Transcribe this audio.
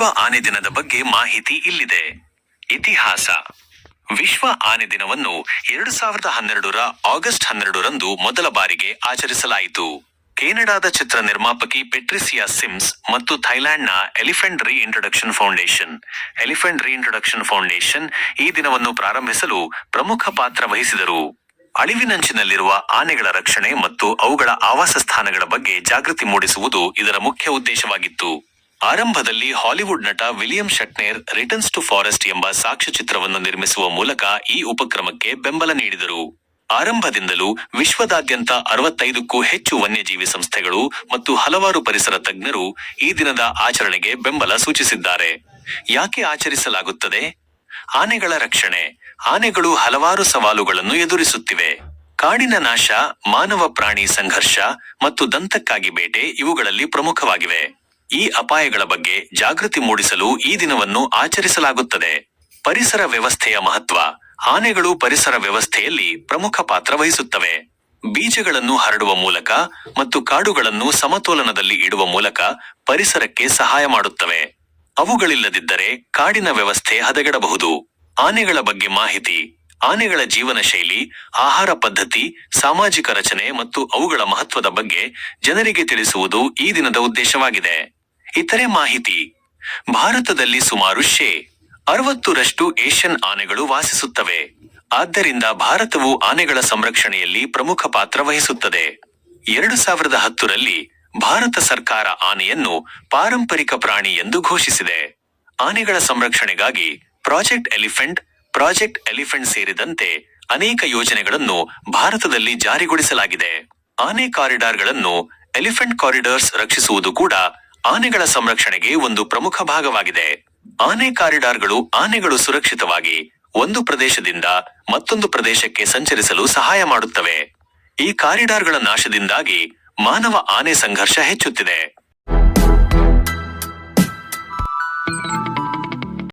ವಿಶ್ವ ಆನೆ ದಿನದ ಬಗ್ಗೆ ಮಾಹಿತಿ ಇಲ್ಲಿದೆ. ಇತಿಹಾಸ. ವಿಶ್ವ ಆನೆ ದಿನವನ್ನು 2012ರ ಆಗಸ್ಟ್ 12ರಂದು ಮೊದಲ ಬಾರಿಗೆ ಆಚರಿಸಲಾಯಿತು. ಕೆನಡಾದ ಚಿತ್ರ ನಿರ್ಮಾಪಕಿ ಪೆಟ್ರಿಸಿಯಾ ಸಿಮ್ಸ್ ಮತ್ತು ಥೈಲ್ಯಾಂಡ್ನ ಎಲಿಫೆಂಟ್ ರೀಇಂಟ್ರೊಡಕ್ಷನ್ ಫೌಂಡೇಶನ್ ಈ ದಿನವನ್ನು ಪ್ರಾರಂಭಿಸಲು ಪ್ರಮುಖ ಪಾತ್ರ ವಹಿಸಿದರು. ಅಳಿವಿನಂಚಿನಲ್ಲಿರುವ ಆನೆಗಳ ರಕ್ಷಣೆ ಮತ್ತು ಅವುಗಳ ಆವಾಸ ಸ್ಥಾನಗಳ ಬಗ್ಗೆ ಜಾಗೃತಿ ಮೂಡಿಸುವುದು ಇದರ ಮುಖ್ಯ ಉದ್ದೇಶವಾಗಿತ್ತು. ಆರಂಭದಲ್ಲಿ ಹಾಲಿವುಡ್ ನಟ ವಿಲಿಯಂ ಶಟ್ನೇರ್ ರಿಟರ್ನ್ಸ್ ಟು ಫಾರೆಸ್ಟ್ ಎಂಬ ಸಾಕ್ಷ್ಯಚಿತ್ರವನ್ನು ನಿರ್ಮಿಸುವ ಮೂಲಕ ಈ ಉಪಕ್ರಮಕ್ಕೆ ಬೆಂಬಲ ನೀಡಿದರು. ಆರಂಭದಿಂದಲೂ ವಿಶ್ವದಾದ್ಯಂತ 65ಕ್ಕೂ ಹೆಚ್ಚು ವನ್ಯಜೀವಿ ಸಂಸ್ಥೆಗಳು ಮತ್ತು ಹಲವಾರು ಪರಿಸರ ತಜ್ಞರು ಈ ದಿನದ ಆಚರಣೆಗೆ ಬೆಂಬಲ ಸೂಚಿಸಿದ್ದಾರೆ. ಯಾಕೆ ಆಚರಿಸಲಾಗುತ್ತದೆ? ಆನೆಗಳ ರಕ್ಷಣೆ. ಆನೆಗಳು ಹಲವಾರು ಸವಾಲುಗಳನ್ನು ಎದುರಿಸುತ್ತಿವೆ. ಕಾಡಿನ ನಾಶ, ಮಾನವ ಪ್ರಾಣಿ ಸಂಘರ್ಷ ಮತ್ತು ದಂತಕ್ಕಾಗಿ ಬೇಟೆ ಇವುಗಳಲ್ಲಿ ಪ್ರಮುಖವಾಗಿವೆ. ಈ ಅಪಾಯಗಳ ಬಗ್ಗೆ ಜಾಗೃತಿ ಮೂಡಿಸಲು ಈ ದಿನವನ್ನು ಆಚರಿಸಲಾಗುತ್ತದೆ. ಪರಿಸರ ವ್ಯವಸ್ಥೆಯ ಮಹತ್ವ. ಆನೆಗಳು ಪರಿಸರ ವ್ಯವಸ್ಥೆಯಲ್ಲಿ ಪ್ರಮುಖ ಪಾತ್ರ ವಹಿಸುತ್ತವೆ. ಬೀಜಗಳನ್ನು ಹರಡುವ ಮೂಲಕ ಮತ್ತು ಕಾಡುಗಳನ್ನು ಸಮತೋಲನದಲ್ಲಿ ಇಡುವ ಮೂಲಕ ಪರಿಸರಕ್ಕೆ ಸಹಾಯ ಮಾಡುತ್ತವೆ. ಅವುಗಳಿಲ್ಲದಿದ್ದರೆ ಕಾಡಿನ ವ್ಯವಸ್ಥೆ ಹದಗೆಡಬಹುದು. ಆನೆಗಳ ಬಗ್ಗೆ ಮಾಹಿತಿ. ಆನೆಗಳ ಜೀವನ ಶೈಲಿ, ಆಹಾರ ಪದ್ಧತಿ, ಸಾಮಾಜಿಕ ರಚನೆ ಮತ್ತು ಅವುಗಳ ಮಹತ್ವದ ಬಗ್ಗೆ ಜನರಿಗೆ ತಿಳಿಸುವುದು ಈ ದಿನದ ಉದ್ದೇಶವಾಗಿದೆ. ಇತರೆ ಮಾಹಿತಿ. ಭಾರತದಲ್ಲಿ ಸುಮಾರು 60% ಏಷ್ಯನ್ ಆನೆಗಳು ವಾಸಿಸುತ್ತವೆ. ಆದ್ದರಿಂದ ಭಾರತವು ಆನೆಗಳ ಸಂರಕ್ಷಣೆಯಲ್ಲಿ ಪ್ರಮುಖ ಪಾತ್ರ ವಹಿಸುತ್ತದೆ. 2010ರಲ್ಲಿ ಭಾರತ ಸರ್ಕಾರ ಆನೆಯನ್ನು ಪಾರಂಪರಿಕ ಪ್ರಾಣಿ ಎಂದು ಘೋಷಿಸಿದೆ. ಆನೆಗಳ ಸಂರಕ್ಷಣೆಗಾಗಿ ಪ್ರಾಜೆಕ್ಟ್ ಎಲಿಫೆಂಟ್ ಸೇರಿದಂತೆ ಅನೇಕ ಯೋಜನೆಗಳನ್ನು ಭಾರತದಲ್ಲಿ ಜಾರಿಗೊಳಿಸಲಾಗಿದೆ. ಆನೆ ಕಾರಿಡಾರ್ಗಳನ್ನು ಎಲಿಫೆಂಟ್ ಕಾರಿಡಾರ್ಸ್ ರಕ್ಷಿಸುವುದು ಕೂಡ ಆನೆಗಳ ಸಂರಕ್ಷಣೆಗೆ ಒಂದು ಪ್ರಮುಖ ಭಾಗವಾಗಿದೆ. ಆನೆ ಕಾರಿಡಾರ್ಗಳು ಆನೆಗಳು ಸುರಕ್ಷಿತವಾಗಿ ಒಂದು ಪ್ರದೇಶದಿಂದ ಮತ್ತೊಂದು ಪ್ರದೇಶಕ್ಕೆ ಸಂಚರಿಸಲು ಸಹಾಯ ಮಾಡುತ್ತವೆ. ಈ ಕಾರಿಡಾರ್ಗಳ ನಾಶದಿಂದಾಗಿ ಮಾನವ ಆನೆ ಸಂಘರ್ಷ ಹೆಚ್ಚುತ್ತಿದೆ.